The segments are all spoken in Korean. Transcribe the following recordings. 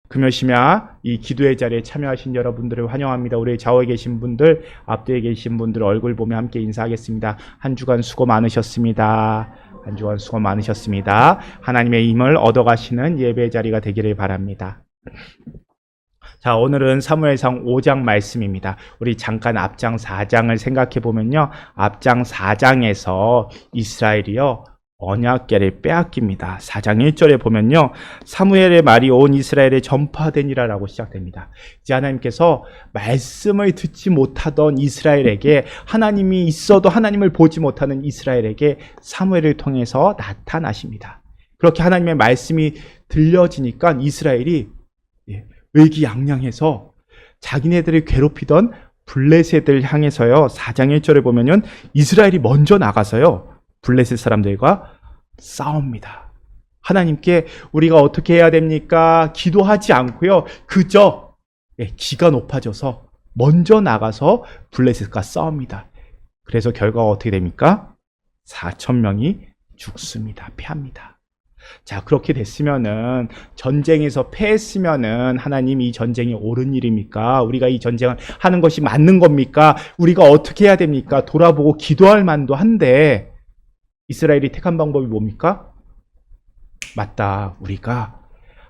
금요심야 이 기도의 자리에 참여하신 여러분들을 환영합니다. 우리 좌우에 계신 분들, 앞뒤에 계신 분들 얼굴 보며 함께 인사하겠습니다. 한 주간 수고 많으셨습니다. 한 주간 수고 많으셨습니다. 하나님의 힘을 얻어가시는 예배의 자리가 되기를 바랍니다. 자, 오늘은 사무엘상 5장 말씀입니다. 우리 잠깐 앞장 4장을 생각해 보면요, 앞장 4장에서 이스라엘이요 언약궤를 빼앗깁니다. 4장 1절에 보면요, 사무엘의 말이 온 이스라엘에 전파되니라 라고 시작됩니다. 이제 하나님께서 말씀을 듣지 못하던 이스라엘에게, 하나님이 있어도 하나님을 보지 못하는 이스라엘에게 사무엘을 통해서 나타나십니다. 그렇게 하나님의 말씀이 들려지니까 이스라엘이 의기양양해서 자기네들을 괴롭히던 블레셋을 향해서요, 4장 1절에 보면은 이스라엘이 먼저 나가서요 블레셋 사람들과 싸웁니다. 하나님께 우리가 어떻게 해야 됩니까? 기도하지 않고요, 그저 기가 높아져서 먼저 나가서 블레셋과 싸웁니다. 그래서 결과가 어떻게 됩니까? 4,000명이 죽습니다. 패합니다. 자, 그렇게 됐으면은, 전쟁에서 패했으면은 하나님 이 전쟁이 옳은 일입니까? 우리가 이 전쟁을 하는 것이 맞는 겁니까? 우리가 어떻게 해야 됩니까? 돌아보고 기도할 만도 한데, 이스라엘이 택한 방법이 뭡니까? 맞다, 우리가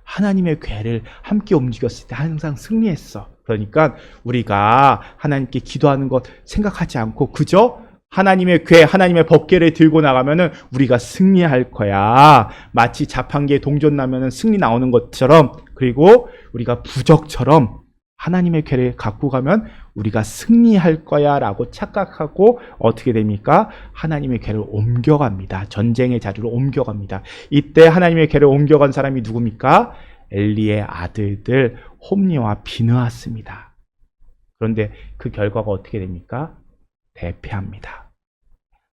하나님의 궤를 함께 움직였을 때 항상 승리했어. 그러니까 우리가 하나님께 기도하는 것 생각하지 않고 그저 하나님의 궤, 하나님의 법궤를 들고 나가면은 우리가 승리할 거야. 마치 자판기에 동전 나면은 승리 나오는 것처럼, 그리고 우리가 부적처럼 하나님의 궤를 갖고 가면 우리가 승리할 거야 라고 착각하고 어떻게 됩니까? 하나님의 궤를 옮겨갑니다. 전쟁의 자리로 옮겨갑니다. 이때 하나님의 궤를 옮겨간 사람이 누굽니까? 엘리의 아들들 홈리와 비느하스입니다. 그런데 그 결과가 어떻게 됩니까? 대패합니다.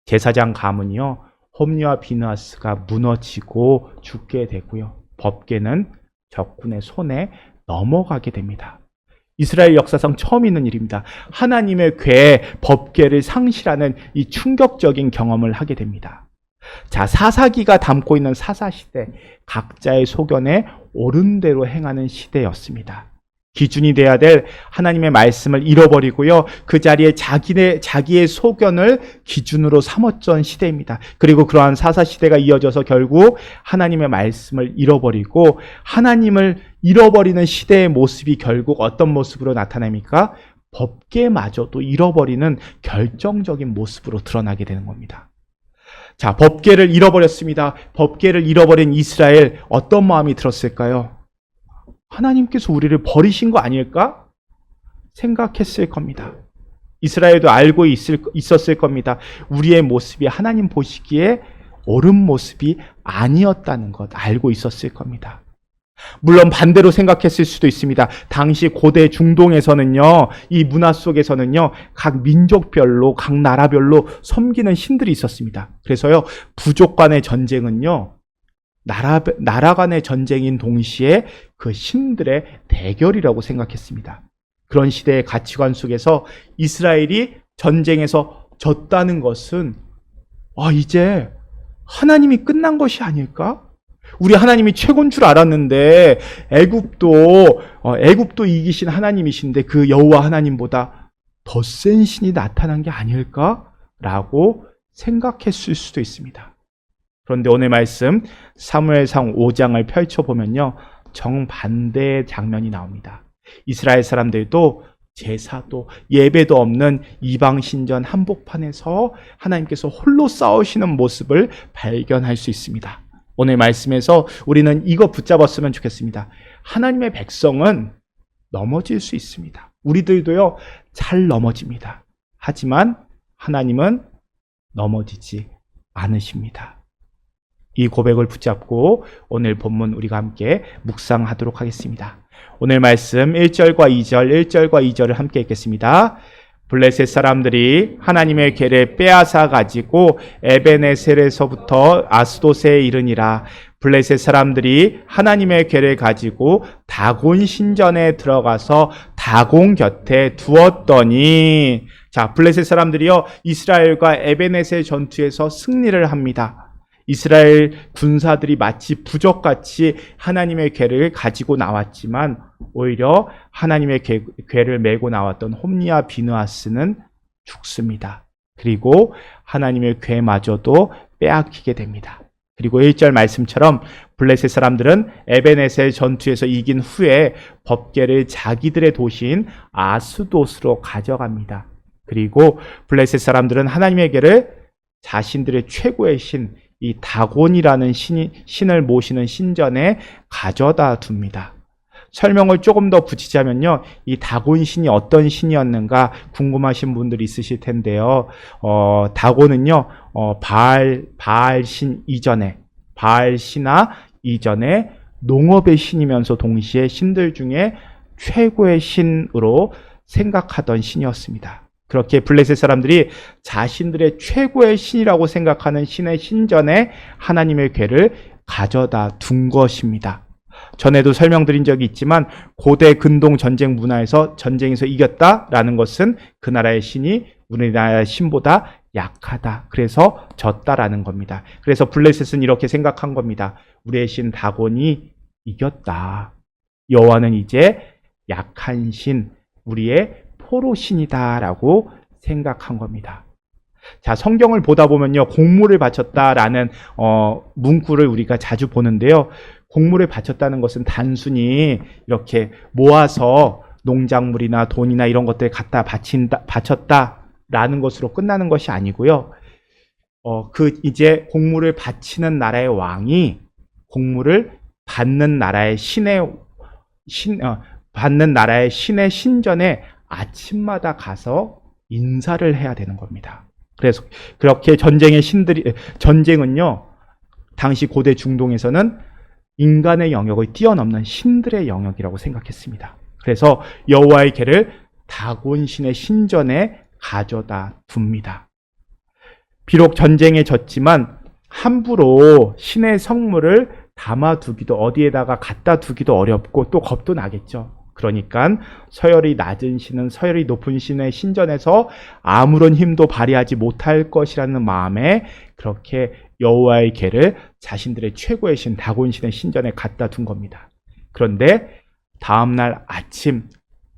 제사장 가문이요, 홈리와 비느하스가 무너지고 죽게 되고요, 법궤는 적군의 손에 넘어가게 됩니다. 이스라엘 역사상 처음 있는 일입니다. 하나님의 궤, 법궤를 상실하는 이 충격적인 경험을 하게 됩니다. 자, 사사기가 담고 있는 사사시대, 각자의 소견에 옳은 대로 행하는 시대였습니다. 기준이 돼야 될 하나님의 말씀을 잃어버리고요, 그 자리에 자기의 소견을 기준으로 삼았던 시대입니다. 그리고 그러한 사사시대가 이어져서 결국 하나님의 말씀을 잃어버리고, 하나님을 잃어버리는 시대의 모습이 결국 어떤 모습으로 나타납니까? 법궤마저도 잃어버리는 결정적인 모습으로 드러나게 되는 겁니다. 자, 법궤를 잃어버렸습니다. 법궤를 잃어버린 이스라엘, 어떤 마음이 들었을까요? 하나님께서 우리를 버리신 거 아닐까? 생각했을 겁니다. 이스라엘도 알고 있었을 겁니다. 우리의 모습이 하나님 보시기에 옳은 모습이 아니었다는 것 알고 있었을 겁니다. 물론 반대로 생각했을 수도 있습니다. 당시 고대 중동에서는요, 이 문화 속에서는요, 각 민족별로, 각 나라별로 섬기는 신들이 있었습니다. 그래서요, 부족 간의 전쟁은요, 나라 간의 전쟁인 동시에 그 신들의 대결이라고 생각했습니다. 그런 시대의 가치관 속에서 이스라엘이 전쟁에서 졌다는 것은, 이제 하나님이 끝난 것이 아닐까? 우리 하나님이 최고인 줄 알았는데 애굽도 이기신 하나님이신데 그 여호와 하나님보다 더 센 신이 나타난 게 아닐까라고 생각했을 수도 있습니다. 그런데 오늘 말씀 사무엘상 5장을 펼쳐보면요, 정반대의 장면이 나옵니다. 이스라엘 사람들도 제사도 예배도 없는 이방 신전 한복판에서 하나님께서 홀로 싸우시는 모습을 발견할 수 있습니다. 오늘 말씀에서 우리는 이거 붙잡았으면 좋겠습니다. 하나님의 백성은 넘어질 수 있습니다. 우리들도요, 잘 넘어집니다. 하지만 하나님은 넘어지지 않으십니다. 이 고백을 붙잡고 오늘 본문 우리가 함께 묵상하도록 하겠습니다. 오늘 말씀 1절과 2절을 함께 읽겠습니다. 블레셋 사람들이 하나님의 궤를 빼앗아 가지고 에베네셀에서부터 아스돗에 이르니라. 블레셋 사람들이 하나님의 궤를 가지고 다곤 신전에 들어가서 다곤 곁에 두었더니, 자, 블레셋 사람들이요, 이스라엘과 에베네셀 전투에서 승리를 합니다. 이스라엘 군사들이 마치 부적같이 하나님의 궤를 가지고 나왔지만 오히려 하나님의 궤를 메고 나왔던 홈리와 비느하스는 죽습니다. 그리고 하나님의 궤마저도 빼앗기게 됩니다. 그리고 1절 말씀처럼 블레셋 사람들은 에베네셀 전투에서 이긴 후에 법궤를 자기들의 도시인 아스돗으로 가져갑니다. 그리고 블레셋 사람들은 하나님의 궤를 자신들의 최고의 신, 이 다곤이라는 신을 모시는 신전에 가져다 둡니다. 설명을 조금 더 붙이자면요, 이 다곤 신이 어떤 신이었는가 궁금하신 분들이 있으실 텐데요. 다곤은요, 바알 신 이전에, 바알 신화 이전에 농업의 신이면서 동시에 신들 중에 최고의 신으로 생각하던 신이었습니다. 그렇게 블레셋 사람들이 자신들의 최고의 신이라고 생각하는 신의 신전에 하나님의 궤를 가져다 둔 것입니다. 전에도 설명드린 적이 있지만 고대 근동 전쟁 문화에서 전쟁에서 이겼다라는 것은 그 나라의 신이 우리나라의 신보다 약하다. 그래서 졌다라는 겁니다. 그래서 블레셋은 이렇게 생각한 겁니다. 우리의 신 다곤이 이겼다. 여호와는 이제 약한 신, 우리의 포로신이다라고 생각한 겁니다. 자, 성경을 보다 보면요, 곡물을 바쳤다라는 문구를 우리가 자주 보는데요. 곡물을 바쳤다는 것은 단순히 이렇게 모아서 농작물이나 돈이나 이런 것들 갖다 바쳤다라는 것으로 끝나는 것이 아니고요. 이제 곡물을 바치는 나라의 왕이 곡물을 받는 나라의 받는 나라의 신의 신전에 아침마다 가서 인사를 해야 되는 겁니다. 그래서 그렇게 전쟁은요, 당시 고대 중동에서는 인간의 영역을 뛰어넘는 신들의 영역이라고 생각했습니다. 그래서 여호와의 궤를 다곤 신의 신전에 가져다 둡니다. 비록 전쟁에 졌지만 함부로 신의 성물을 담아두기도, 어디에다가 갖다 두기도 어렵고 또 겁도 나겠죠. 그러니까 서열이 낮은 신은 서열이 높은 신의 신전에서 아무런 힘도 발휘하지 못할 것이라는 마음에 그렇게 여호와의 궤를 자신들의 최고의 신 다곤 신의 신전에 갖다 둔 겁니다. 그런데 다음날 아침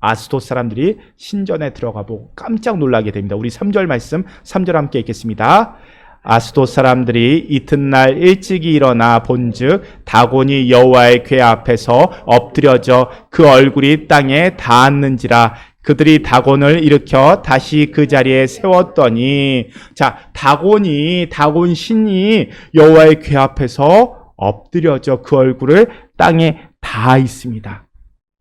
아스돗 사람들이 신전에 들어가 보고 깜짝 놀라게 됩니다. 우리 3절 말씀 3절 함께 읽겠습니다. 아스돗 사람들이 이튿날 일찍이 일어나 본즉 다곤이 여호와의 궤 앞에서 엎드려져 그 얼굴이 땅에 닿았는지라. 그들이 다곤을 일으켜 다시 그 자리에 세웠더니, 자, 다곤 신이 여호와의 궤 앞에서 엎드려져 그 얼굴을 땅에 닿아 있습니다.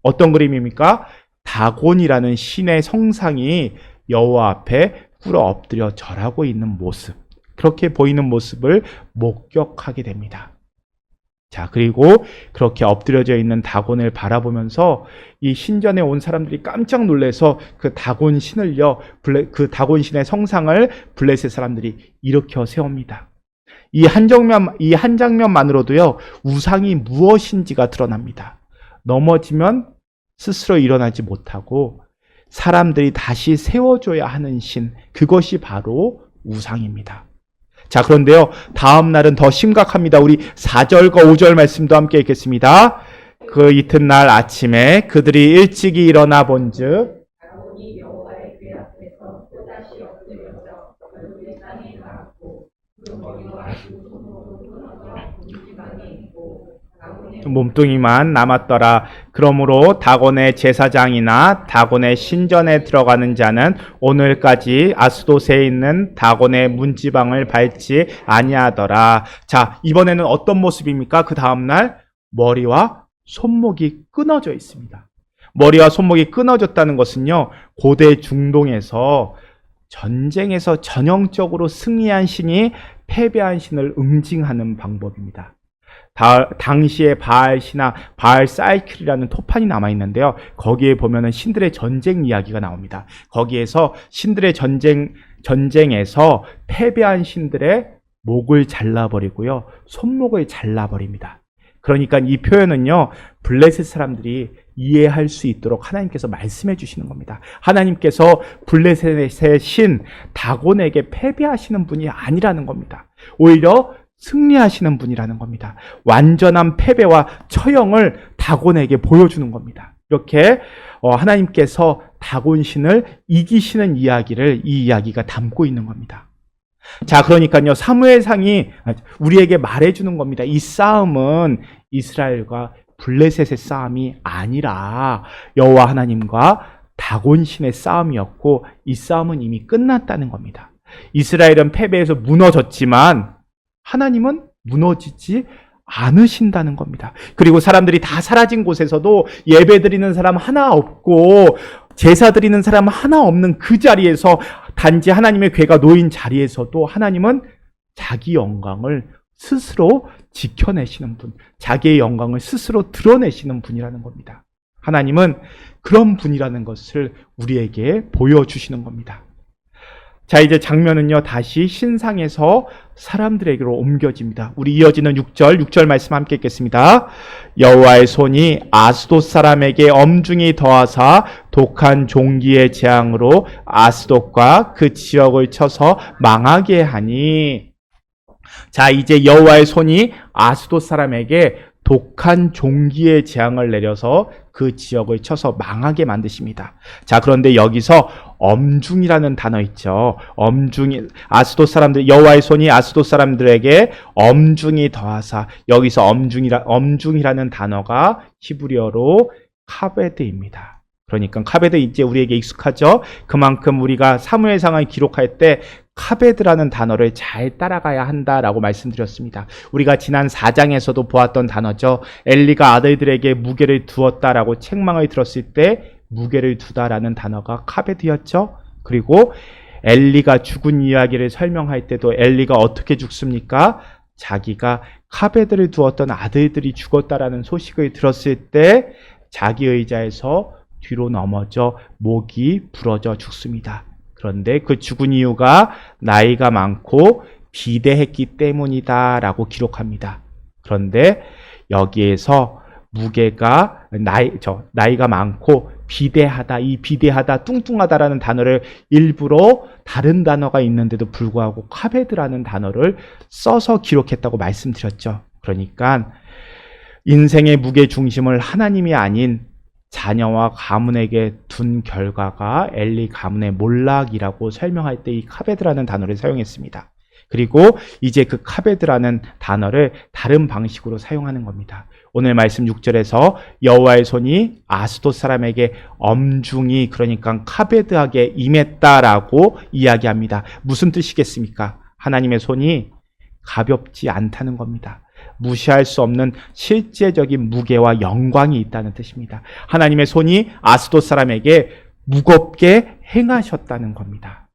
어떤 그림입니까? 다곤이라는 신의 성상이 여호와 앞에 꿇어 엎드려 절하고 있는 모습, 그렇게 보이는 모습을 목격하게 됩니다. 자, 그리고 그렇게 엎드려져 있는 다곤을 바라보면서 이 신전에 온 사람들이 깜짝 놀라서 그 다곤 신의 성상을 블레셋 사람들이 일으켜 세웁니다. 이 한 장면만으로도요, 우상이 무엇인지가 드러납니다. 넘어지면 스스로 일어나지 못하고 사람들이 다시 세워줘야 하는 신, 그것이 바로 우상입니다. 자, 그런데요, 다음 날은 더 심각합니다. 우리 4절과 5절 말씀도 함께 읽겠습니다. 그 이튿날 아침에 그들이 일찍이 일어나 본즉 다곤이 여호와의 궤 앞에서 또다시 엎드려져 얼굴이 땅에 닿았고 그 머리와 두 손으로 끊어져 문지방에 있고 몸뚱이만 남았더라. 그러므로 다곤의 제사장이나 다곤의 신전에 들어가는 자는 오늘까지 아스돗에 있는 다곤의 문지방을 밟지 아니하더라. 자, 이번에는 어떤 모습입니까? 그 다음날 머리와 손목이 끊어져 있습니다. 머리와 손목이 끊어졌다는 것은요, 고대 중동에서 전쟁에서 전형적으로 승리한 신이 패배한 신을 응징하는 방법입니다. 당시에 바알 신화, 바알 사이클이라는 토판이 남아있는데요. 거기에 보면은 신들의 전쟁 이야기가 나옵니다. 거기에서 신들의 전쟁에서 패배한 신들의 목을 잘라버리고요, 손목을 잘라버립니다. 그러니까 이 표현은요, 블레셋 사람들이 이해할 수 있도록 하나님께서 말씀해 주시는 겁니다. 하나님께서 블레셋의 신 다곤에게 패배하시는 분이 아니라는 겁니다. 오히려 승리하시는 분이라는 겁니다. 완전한 패배와 처형을 다곤에게 보여주는 겁니다. 이렇게 하나님께서 다곤신을 이기시는 이야기를 이 이야기가 담고 있는 겁니다. 자, 그러니까요, 사무엘상이 우리에게 말해주는 겁니다. 이 싸움은 이스라엘과 블레셋의 싸움이 아니라 여호와 하나님과 다곤신의 싸움이었고, 이 싸움은 이미 끝났다는 겁니다. 이스라엘은 패배해서 무너졌지만 하나님은 무너지지 않으신다는 겁니다. 그리고 사람들이 다 사라진 곳에서도 예배 드리는 사람 하나 없고 제사 드리는 사람 하나 없는 그 자리에서, 단지 하나님의 궤가 놓인 자리에서도 하나님은 자기 영광을 스스로 지켜내시는 분, 자기의 영광을 스스로 드러내시는 분이라는 겁니다. 하나님은 그런 분이라는 것을 우리에게 보여주시는 겁니다. 자, 이제 장면은요, 다시 신상에서 사람들에게로 옮겨집니다. 우리 이어지는 6절 말씀 함께 읽겠습니다. 여호와의 손이 아스돗 사람에게 엄중히 더하사 독한 종기의 재앙으로 아스돗과 그 지역을 쳐서 망하게 하니. 자, 이제 여호와의 손이 아스돗 사람에게 독한 종기의 재앙을 내려서 그 지역을 쳐서 망하게 만드십니다. 자, 그런데 여기서 엄중이라는 단어 있죠. 엄중이, 아스돗 사람들, 여호와의 손이 아스돗 사람들에게 엄중히 더하사, 여기서 엄중이라는 단어가 히브리어로 카베드입니다. 그러니까 카베드 이제 우리에게 익숙하죠. 그만큼 우리가 사무엘상을 기록할 때 카베드라는 단어를 잘 따라가야 한다라고 말씀드렸습니다. 우리가 지난 4장에서도 보았던 단어죠. 엘리가 아들들에게 무게를 두었다라고 책망을 들었을 때 무게를 두다라는 단어가 카베드였죠. 그리고 엘리가 죽은 이야기를 설명할 때도 엘리가 어떻게 죽습니까? 자기가 카베드를 두었던 아들들이 죽었다라는 소식을 들었을 때 자기 의자에서 뒤로 넘어져 목이 부러져 죽습니다. 그런데 그 죽은 이유가 나이가 많고 비대했기 때문이다라고 기록합니다. 그런데 여기에서 무게가 나이가 많고 비대하다, 이 비대하다, 뚱뚱하다라는 단어를 일부러 다른 단어가 있는데도 불구하고 카베드라는 단어를 써서 기록했다고 말씀드렸죠. 그러니까 인생의 무게 중심을 하나님이 아닌 자녀와 가문에게 둔 결과가 엘리 가문의 몰락이라고 설명할 때 이 카베드라는 단어를 사용했습니다. 그리고 이제 그 카베드라는 단어를 다른 방식으로 사용하는 겁니다. 오늘 말씀 6절에서 여호와의 손이 아스돗 사람에게 엄중히, 그러니까 카베드하게 임했다라고 이야기합니다. 무슨 뜻이겠습니까? 하나님의 손이 가볍지 않다는 겁니다. 무시할 수 없는 실제적인 무게와 영광이 있다는 뜻입니다. 하나님의 손이 아스돗 사람에게 무겁게 행하셨다는 겁니다.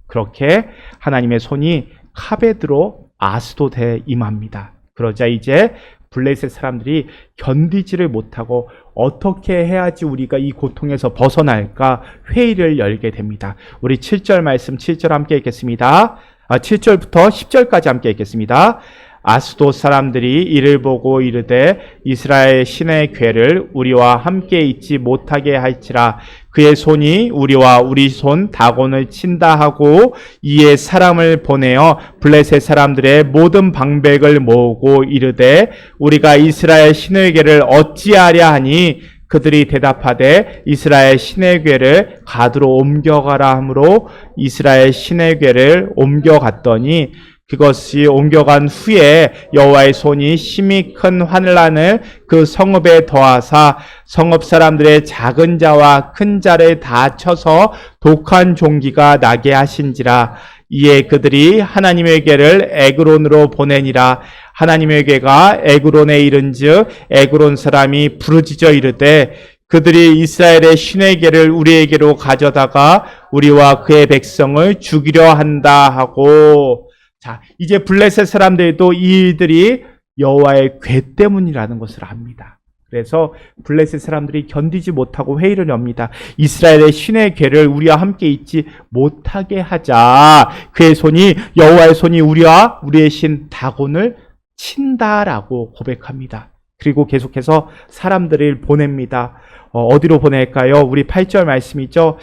그렇게 하나님의 손이 카베드로 아스돗에 임합니다. 그러자 이제 블레셋 사람들이 견디지를 못하고 어떻게 해야지 우리가 이 고통에서 벗어날까 회의를 열게 됩니다. 우리 7절 말씀 7절 함께 읽겠습니다. 7절부터 10절까지 함께 읽겠습니다. 아스돗 사람들이 이를 보고 이르되 이스라엘 신의 궤를 우리와 함께 있지 못하게 할지라. 그의 손이 우리와 우리 손 다곤을 친다 하고 이에 사람을 보내어 블레셋 사람들의 모든 방백을 모으고 이르되 우리가 이스라엘 신의 궤를 어찌하랴 하니 그들이 대답하되 이스라엘 신의 궤를 가드로 옮겨가라 하므로 이스라엘 신의 궤를 옮겨갔더니 그것이 옮겨간 후에 여호와의 손이 심히 큰 환란을 그 성읍에 더하사 성읍 사람들의 작은 자와 큰 자를 다 쳐서 독한 종기가 나게 하신지라. 이에 그들이 하나님의 궤를 에그론으로 보내니라. 하나님의 궤가 에그론에 이른즉 에그론 사람이 부르짖어 이르되 그들이 이스라엘의 신의 궤를 우리에게로 가져다가 우리와 그의 백성을 죽이려 한다 하고. 자, 이제 블레셋 사람들도 이 일들이 여호와의 궤 때문이라는 것을 압니다. 그래서 블레셋 사람들이 견디지 못하고 회의를 엽니다. 이스라엘의 신의 궤를 우리와 함께 있지 못하게 하자. 그의 손이, 여호와의 손이 우리와 우리의 신 다곤을 친다라고 고백합니다. 그리고 계속해서 사람들을 보냅니다. 어디로 보낼까요? 우리 8절 말씀이죠.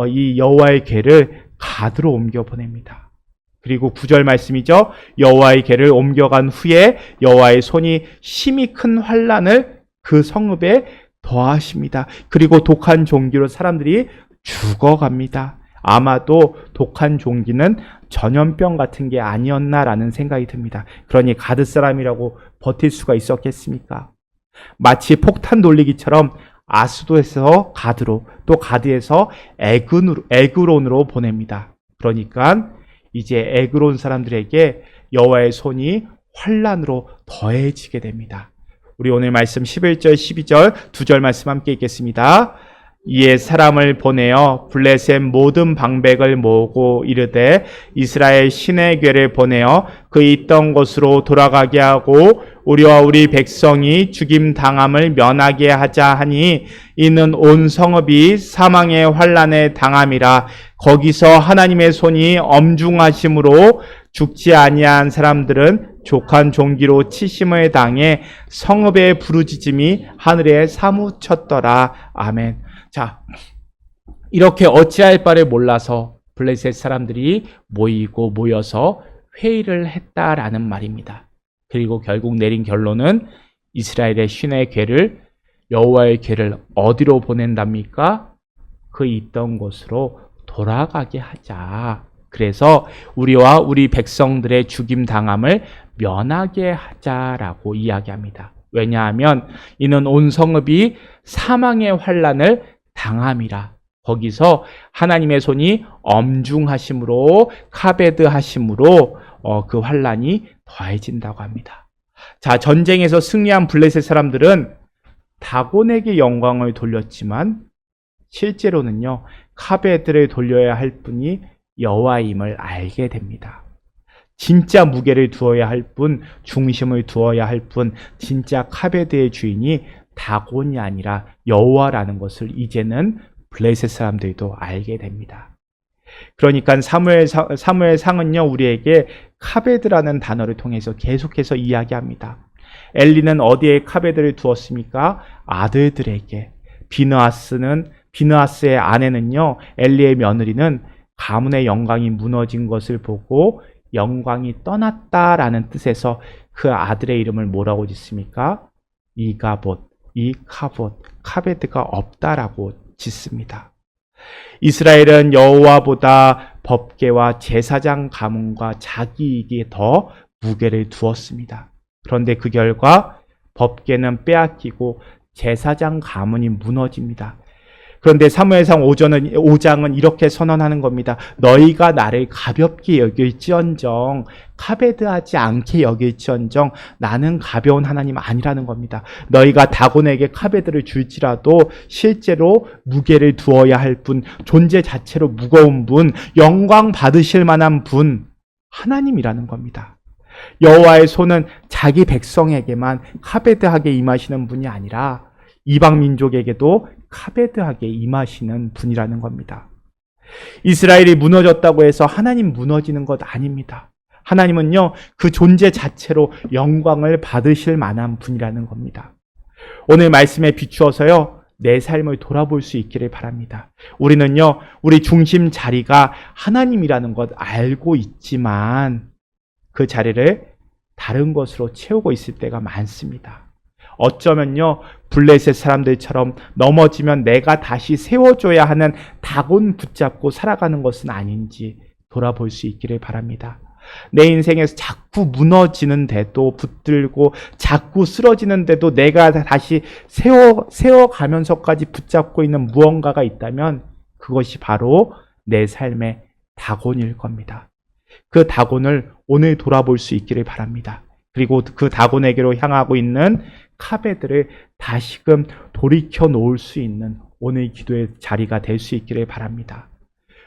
이 여호와의 궤를 가드로 옮겨 보냅니다. 그리고 9절 말씀이죠. 여호와의 궤를 옮겨간 후에 여호와의 손이 심히 큰 환난을 그 성읍에 더하십니다. 그리고 독한 종기로 사람들이 죽어갑니다. 아마도 독한 종기는 전염병 같은 게 아니었나라는 생각이 듭니다. 그러니 가드 사람이라고 버틸 수가 있었겠습니까? 마치 폭탄 돌리기처럼 아스도에서 가드로, 또 가드에서 에그론으로 보냅니다. 그러니까 이제 에그론 사람들에게 여호와의 손이 환난으로 더해지게 됩니다. 우리 오늘 말씀 11절, 12절 두 절 말씀 함께 읽겠습니다. 이에 사람을 보내어 블레셋 모든 방백을 모으고 이르되 이스라엘 신의 궤를 보내어 그 있던 곳으로 돌아가게 하고 우리와 우리 백성이 죽임 당함을 면하게 하자 하니 이는 온 성읍이 사망의 환난에 당함이라. 거기서 하나님의 손이 엄중하심으로 죽지 아니한 사람들은 족한 종기로 치심을 당해 성읍의 부르짖음이 하늘에 사무쳤더라. 아멘. 자, 이렇게 어찌할 바를 몰라서 블레셋 사람들이 모여서 회의를 했다라는 말입니다. 그리고 결국 내린 결론은 이스라엘의 신의 궤를, 여호와의 궤를 어디로 보낸답니까? 그 있던 곳으로 돌아가게 하자. 그래서 우리와 우리 백성들의 죽임 당함을 면하게 하자라고 이야기합니다. 왜냐하면 이는 온 성읍이 사망의 환난을 당함이라. 거기서 하나님의 손이 엄중하심으로, 카베드 하심으로 그 환난이 더해진다고 합니다. 자, 전쟁에서 승리한 블레셋 사람들은 다곤에게 영광을 돌렸지만 실제로는요, 카베드를 돌려야 할 분이 여호와임을 알게 됩니다. 진짜 무게를 두어야 할 분, 중심을 두어야 할 분, 진짜 카베드의 주인이 다곤이 아니라 여호와라는 것을 이제는 블레셋 사람들도 알게 됩니다. 그러니까 사무엘상은요, 우리에게 카베드라는 단어를 통해서 계속해서 이야기합니다. 엘리는 어디에 카베드를 두었습니까? 아들들에게. 비느하스의 아내는요, 엘리의 며느리는 가문의 영광이 무너진 것을 보고 영광이 떠났다라는 뜻에서 그 아들의 이름을 뭐라고 짓습니까? 이가봇, 이카봇, 카베드가 없다라고 짓습니다. 이스라엘은 여호와보다 법궤와 제사장 가문과 자기 이익에 더 무게를 두었습니다. 그런데 그 결과 법궤는 빼앗기고 제사장 가문이 무너집니다. 그런데 사무엘상 5장은 이렇게 선언하는 겁니다. 너희가 나를 가볍게 여길지언정, 카베드하지 않게 여길지언정 나는 가벼운 하나님 아니라는 겁니다. 너희가 다곤에게 카베드를 줄지라도 실제로 무게를 두어야 할 분, 존재 자체로 무거운 분, 영광 받으실 만한 분, 하나님이라는 겁니다. 여호와의 손은 자기 백성에게만 카베드하게 임하시는 분이 아니라 이방 민족에게도 카베드하게 임하시는 분이라는 겁니다. 이스라엘이 무너졌다고 해서 하나님 무너지는 것 아닙니다. 하나님은요, 그 존재 자체로 영광을 받으실 만한 분이라는 겁니다. 오늘 말씀에 비추어서요, 내 삶을 돌아볼 수 있기를 바랍니다. 우리는요, 우리 중심 자리가 하나님이라는 것 알고 있지만 그 자리를 다른 것으로 채우고 있을 때가 많습니다. 어쩌면요, 블레셋 사람들처럼 넘어지면 내가 다시 세워줘야 하는 다곤 붙잡고 살아가는 것은 아닌지 돌아볼 수 있기를 바랍니다. 내 인생에서 자꾸 무너지는데도 붙들고 자꾸 쓰러지는데도 내가 다시 세워가면서까지 붙잡고 있는 무언가가 있다면 그것이 바로 내 삶의 다곤일 겁니다. 그 다곤을 오늘 돌아볼 수 있기를 바랍니다. 그리고 그 다곤에게로 향하고 있는 카베드를 다시금 돌이켜 놓을 수 있는 오늘 기도의 자리가 될 수 있기를 바랍니다.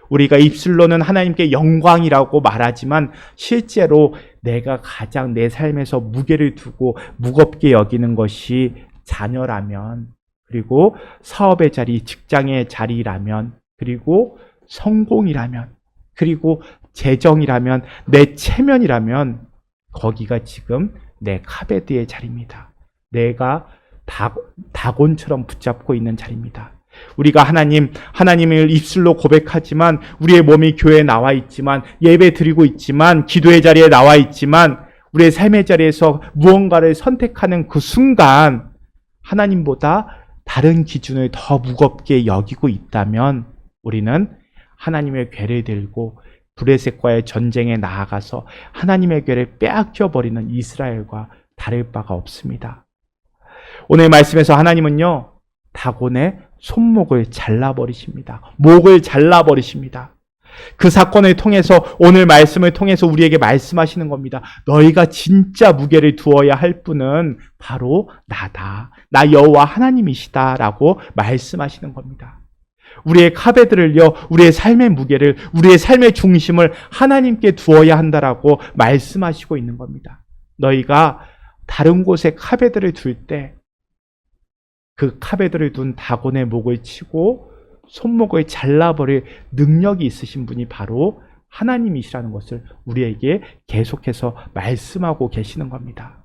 우리가 입술로는 하나님께 영광이라고 말하지만 실제로 내가 가장 내 삶에서 무게를 두고 무겁게 여기는 것이 자녀라면, 그리고 사업의 자리, 직장의 자리라면, 그리고 성공이라면, 그리고 재정이라면, 내 체면이라면 거기가 지금 내 카베드의 자리입니다. 내가 다곤처럼 붙잡고 있는 자리입니다. 우리가 하나님을 입술로 고백하지만 우리의 몸이 교회에 나와 있지만 예배 드리고 있지만 기도의 자리에 나와 있지만 우리의 삶의 자리에서 무언가를 선택하는 그 순간 하나님보다 다른 기준을 더 무겁게 여기고 있다면 우리는 하나님의 궤를 들고 블레셋과의 전쟁에 나아가서 하나님의 궤를 빼앗겨 버리는 이스라엘과 다를 바가 없습니다. 오늘 말씀에서 하나님은요, 다곤의 손목을 잘라버리십니다. 목을 잘라버리십니다. 그 사건을 통해서 오늘 말씀을 통해서 우리에게 말씀하시는 겁니다. 너희가 진짜 무게를 두어야 할 분은 바로 나다. 나 여호와 하나님이시다 라고 말씀하시는 겁니다. 우리의 카베드를요, 우리의 삶의 무게를, 우리의 삶의 중심을 하나님께 두어야 한다라고 말씀하시고 있는 겁니다. 너희가 다른 곳에 카베드를 둘 때 그 카베드를 둔 다곤의 목을 치고 손목을 잘라버릴 능력이 있으신 분이 바로 하나님이시라는 것을 우리에게 계속해서 말씀하고 계시는 겁니다.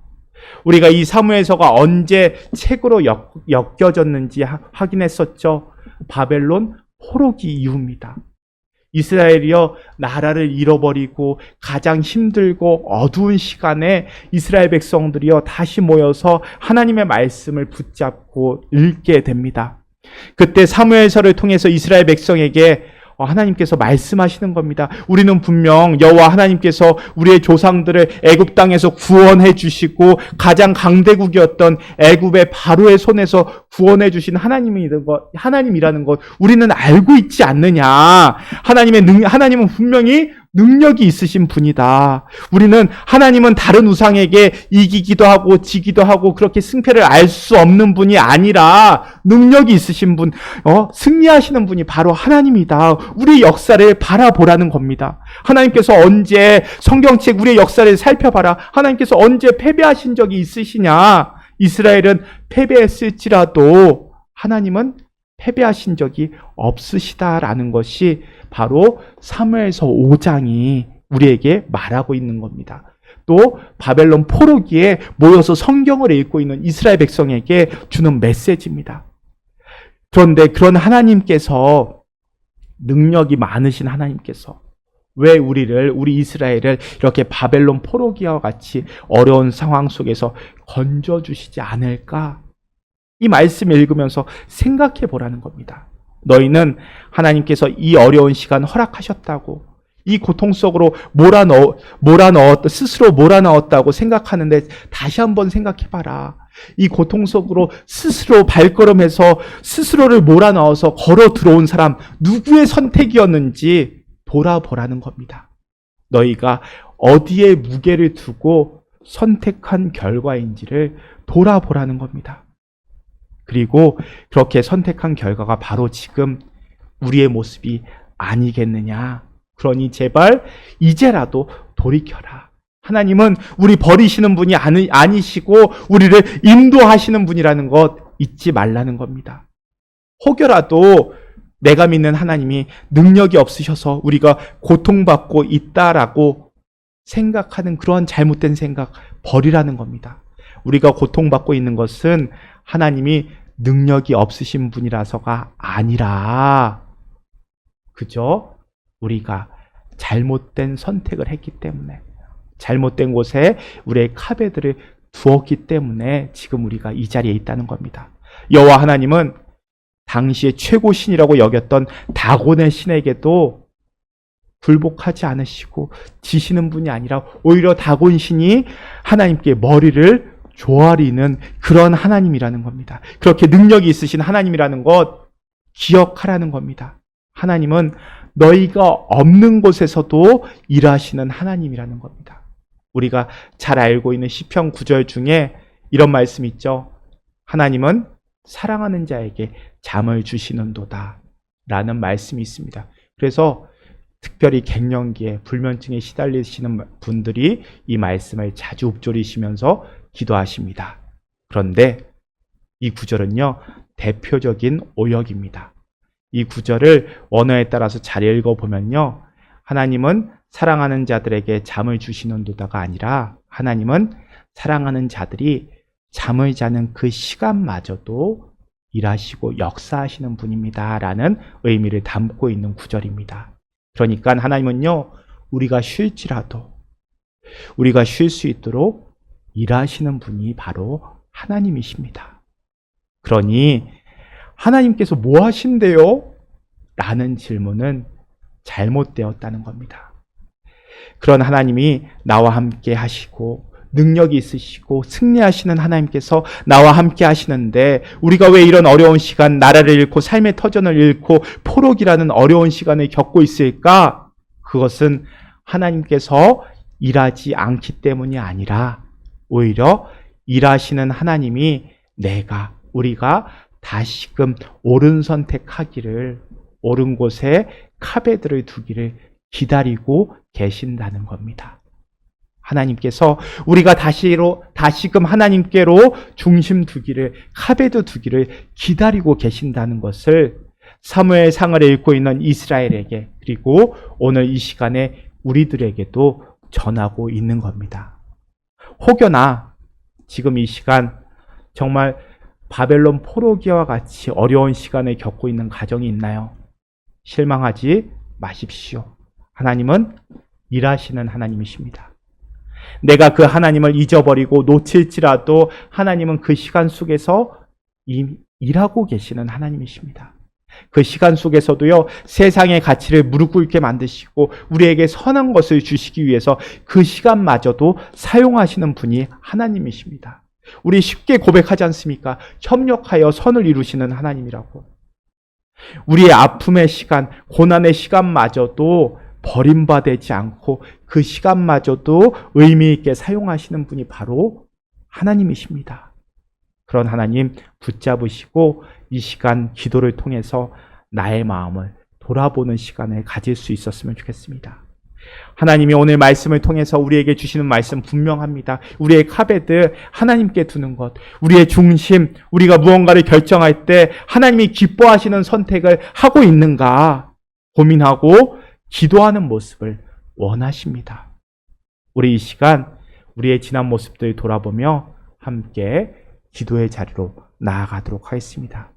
우리가 이 사무엘서가 언제 책으로 엮여졌는지 확인했었죠. 바벨론 포로기 이후입니다. 이스라엘이요, 나라를 잃어버리고 가장 힘들고 어두운 시간에 이스라엘 백성들이요, 다시 모여서 하나님의 말씀을 붙잡고 읽게 됩니다. 그때 사무엘서를 통해서 이스라엘 백성에게 하나님께서 말씀하시는 겁니다. 우리는 분명 여호와 하나님께서 우리의 조상들을 애굽 땅에서 구원해 주시고 가장 강대국이었던 애굽의 바로의 손에서 구원해 주신 하나님이라는 것 우리는 알고 있지 않느냐. 하나님은 분명히 능력이 있으신 분이다. 우리는 하나님은 다른 우상에게 이기기도 하고 지기도 하고 그렇게 승패를 알 수 없는 분이 아니라 능력이 있으신 분, 승리하시는 분이 바로 하나님이다. 우리 역사를 바라보라는 겁니다. 하나님께서 언제 성경책 우리의 역사를 살펴봐라. 하나님께서 언제 패배하신 적이 있으시냐? 이스라엘은 패배했을지라도 하나님은 패배하신 적이 없으시다라는 것이 바로 사무엘서 5장이 우리에게 말하고 있는 겁니다. 또 바벨론 포로기에 모여서 성경을 읽고 있는 이스라엘 백성에게 주는 메시지입니다. 그런데 그런 하나님께서, 능력이 많으신 하나님께서 왜 우리 이스라엘을 이렇게 바벨론 포로기와 같이 어려운 상황 속에서 건져주시지 않을까? 이 말씀 읽으면서 생각해 보라는 겁니다. 너희는 하나님께서 이 어려운 시간 허락하셨다고, 이 고통 속으로 스스로 몰아넣었다고 생각하는데 다시 한번 생각해 봐라. 이 고통 속으로 스스로 발걸음해서 스스로를 몰아넣어서 걸어 들어온 사람 누구의 선택이었는지 돌아보라는 겁니다. 너희가 어디에 무게를 두고 선택한 결과인지를 돌아보라는 겁니다. 그리고 그렇게 선택한 결과가 바로 지금 우리의 모습이 아니겠느냐. 그러니 제발 이제라도 돌이켜라. 하나님은 우리 버리시는 분이 아니시고 우리를 인도하시는 분이라는 것 잊지 말라는 겁니다. 혹여라도 내가 믿는 하나님이 능력이 없으셔서 우리가 고통받고 있다라고 생각하는 그러한 잘못된 생각 버리라는 겁니다. 우리가 고통받고 있는 것은 하나님이 능력이 없으신 분이라서가 아니라 그저 우리가 잘못된 선택을 했기 때문에, 잘못된 곳에 우리의 카베드를 두었기 때문에 지금 우리가 이 자리에 있다는 겁니다. 여호와 하나님은 당시의 최고 신이라고 여겼던 다곤의 신에게도 굴복하지 않으시고 지시는 분이 아니라 오히려 다곤 신이 하나님께 머리를 조아리는 그런 하나님이라는 겁니다. 그렇게 능력이 있으신 하나님이라는 것 기억하라는 겁니다. 하나님은 너희가 없는 곳에서도 일하시는 하나님이라는 겁니다. 우리가 잘 알고 있는 시편 9절 중에 이런 말씀이 있죠. 하나님은 사랑하는 자에게 잠을 주시는도다 라는 말씀이 있습니다. 그래서 특별히 갱년기에 불면증에 시달리시는 분들이 이 말씀을 자주 읊조리시면서 기도하십니다. 그런데 이 구절은요, 대표적인 오역입니다. 이 구절을 원어에 따라서 잘 읽어보면요, 하나님은 사랑하는 자들에게 잠을 주시는도다가 아니라 하나님은 사랑하는 자들이 잠을 자는 그 시간마저도 일하시고 역사하시는 분입니다. 라는 의미를 담고 있는 구절입니다. 그러니까 하나님은요, 우리가 쉴지라도 우리가 쉴 수 있도록 일하시는 분이 바로 하나님이십니다. 그러니 하나님께서 뭐 하신대요? 라는 질문은 잘못되었다는 겁니다. 그런 하나님이 나와 함께 하시고 능력이 있으시고 승리하시는 하나님께서 나와 함께 하시는데 우리가 왜 이런 어려운 시간, 나라를 잃고 삶의 터전을 잃고 포록이라는 어려운 시간을 겪고 있을까? 그것은 하나님께서 일하지 않기 때문이 아니라 오히려 일하시는 하나님이 우리가 다시금 옳은 선택하기를, 옳은 곳에 카베드를 두기를 기다리고 계신다는 겁니다. 하나님께서 우리가 다시금 하나님께로 중심 두기를, 카베드 두기를 기다리고 계신다는 것을 사무엘상을 읽고 있는 이스라엘에게, 그리고 오늘 이 시간에 우리들에게도 전하고 있는 겁니다. 혹여나 지금 이 시간 정말 바벨론 포로기와 같이 어려운 시간을 겪고 있는 가정이 있나요? 실망하지 마십시오. 하나님은 일하시는 하나님이십니다. 내가 그 하나님을 잊어버리고 놓칠지라도 하나님은 그 시간 속에서 일하고 계시는 하나님이십니다. 그 시간 속에서도요, 세상의 가치를 무릎 꿇게 만드시고 우리에게 선한 것을 주시기 위해서 그 시간마저도 사용하시는 분이 하나님이십니다. 우리 쉽게 고백하지 않습니까? 협력하여 선을 이루시는 하나님이라고. 우리의 아픔의 시간, 고난의 시간마저도 버림받지 않고 그 시간마저도 의미 있게 사용하시는 분이 바로 하나님이십니다. 그런 하나님 붙잡으시고 이 시간 기도를 통해서 나의 마음을 돌아보는 시간을 가질 수 있었으면 좋겠습니다. 하나님이 오늘 말씀을 통해서 우리에게 주시는 말씀 분명합니다. 우리의 카베드 하나님께 두는 것, 우리의 중심, 우리가 무언가를 결정할 때 하나님이 기뻐하시는 선택을 하고 있는가 고민하고 기도하는 모습을 원하십니다. 우리 이 시간 우리의 지난 모습들 돌아보며 함께 기도의 자리로 나아가도록 하겠습니다.